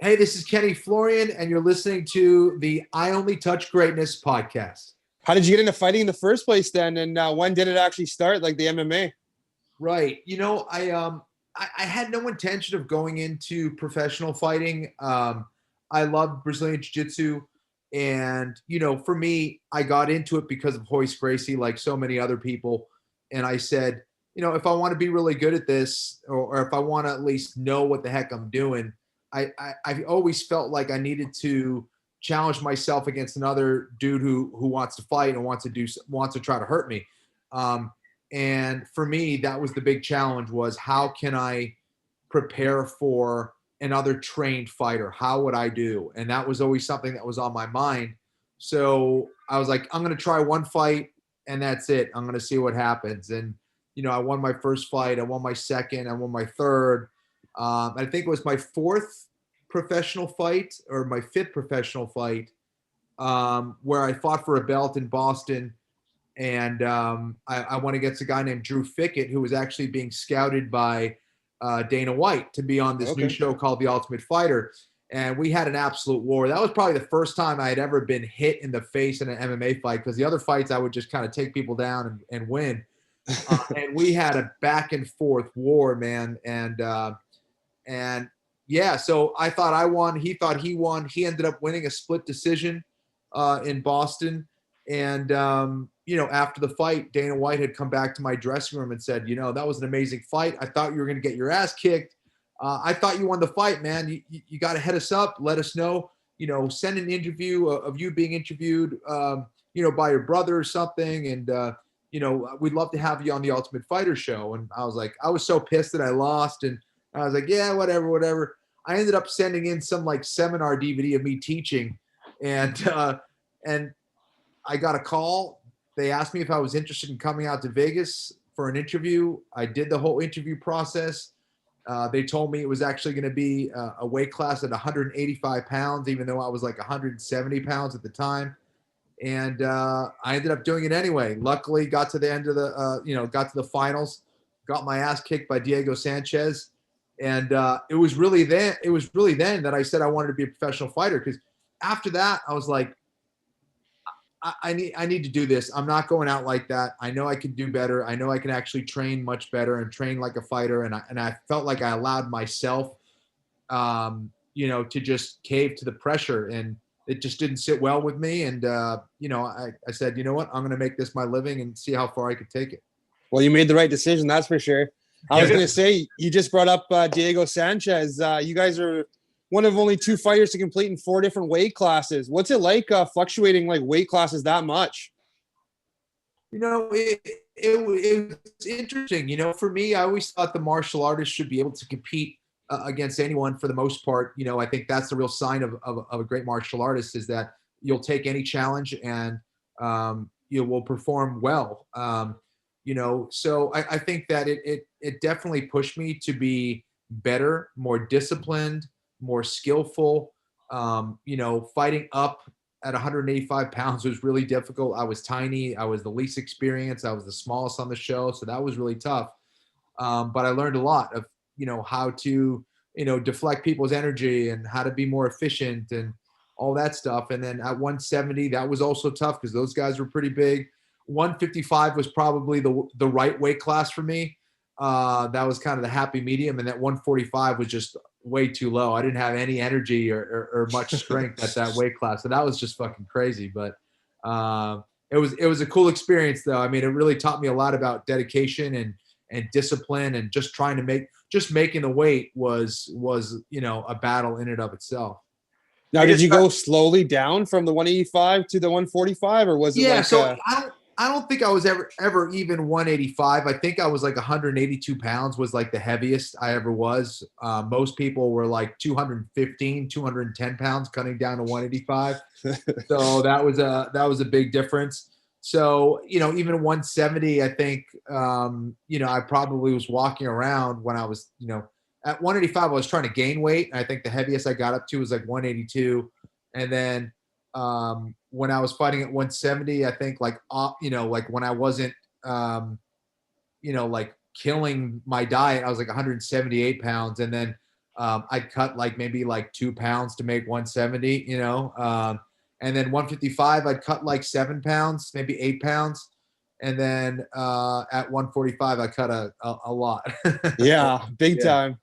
Hey, this is Kenny Florian, and you're listening to the I Only Touch Greatness podcast. How did you get into fighting in the first place then? And when did it actually start, like the MMA? Right. I had no intention of going into professional fighting. I loved Brazilian Jiu-Jitsu. And, for me, I got into it because of Hoist Gracie, like so many other people. And I said, if I want to be really good at this, or if I want to at least know what the heck I'm doing, I always felt like I needed to challenge myself against another dude who wants to fight and wants to try to hurt me. Um, and for me, that was the big challenge: was how can I prepare for another trained fighter? How would I do? And that was always something that was on my mind. So I was like, I'm going to try one fight and that's it. I'm going to see what happens. And, I won my first fight. I won my second. I won my third. I think it was my fourth professional fight or my fifth professional fight, where I fought for a belt in Boston. And I went against a guy named Drew Fickett, who was actually being scouted by Dana White to be on this new Okay. show called The Ultimate Fighter. And we had an absolute war. That was probably the first time I had ever been hit in the face in an MMA fight, because the other fights I would just kind of take people down and win. And we had a back and forth war, man. And yeah, so I thought I won. He thought he won. He ended up winning a split decision in Boston. And, after the fight, Dana White had come back to my dressing room and said, that was an amazing fight. I thought you were going to get your ass kicked. I thought you won the fight, man. You got to hit us up. Let us know, send an interview of you being interviewed, by your brother or something. And, we'd love to have you on the Ultimate Fighter show. And I was like, I was so pissed that I lost. And I was like, yeah, whatever. I ended up sending in some like seminar DVD of me teaching. And I got a call. They asked me if I was interested in coming out to Vegas for an interview. I did the whole interview process. They told me it was actually going to be a weight class at 185 pounds, even though I was like 170 pounds at the time. And I ended up doing it anyway. Luckily, got to the end of got to the finals, got my ass kicked by Diego Sanchez. And it was really then that I said I wanted to be a professional fighter, because after that, I was like, I need to do this. I'm not going out like that. I know I can do better. I know I can actually train much better and train like a fighter. And I felt like I allowed myself, to just cave to the pressure, and it just didn't sit well with me. And I said, you know what, I'm going to make this my living and see how far I could take it. Well, you made the right decision, that's for sure. I was Yeah. going to say, you just brought up Diego Sanchez. You guys are one of only two fighters to complete in 4 different weight classes. What's it like fluctuating like weight classes that much? It was interesting. For me, I always thought the martial artist should be able to compete against anyone for the most part. I think that's the real sign of a great martial artist, is that you'll take any challenge and you will perform well. So I think that it definitely pushed me to be better, more disciplined, more skillful. Fighting up at 185 pounds was really difficult. I was tiny. I was the least experienced. I was the smallest on the show. So that was really tough. But I learned a lot of, how to, deflect people's energy and how to be more efficient and all that stuff. And then at 170, that was also tough because those guys were pretty big. 155 was probably the right weight class for me. That was kind of the happy medium. And that 145 was just way too low. I didn't have any energy or much strength at that weight class. So that was just fucking crazy. But it was a cool experience though. I mean, it really taught me a lot about dedication and discipline, and just trying to making the weight was a battle in and of itself. Now, did you go slowly down from the 185 to the 145, or was it Yeah, like so I don't think I was ever even 185. I think I was like 182 pounds was like the heaviest I ever was. Most people were like 215, 210 pounds, cutting down to 185. So that was a big difference. So even 170, I think I probably was walking around when I was at 185. I was trying to gain weight. I think the heaviest I got up to was like 182, and then when I was fighting at 170, I think like when I wasn't like killing my diet, I was like 178 pounds, and then I'd cut like maybe like 2 pounds to make 170, and then 155, I'd cut like 7 pounds, maybe 8 pounds. And then at 145, I cut a lot. Yeah, big Yeah. time.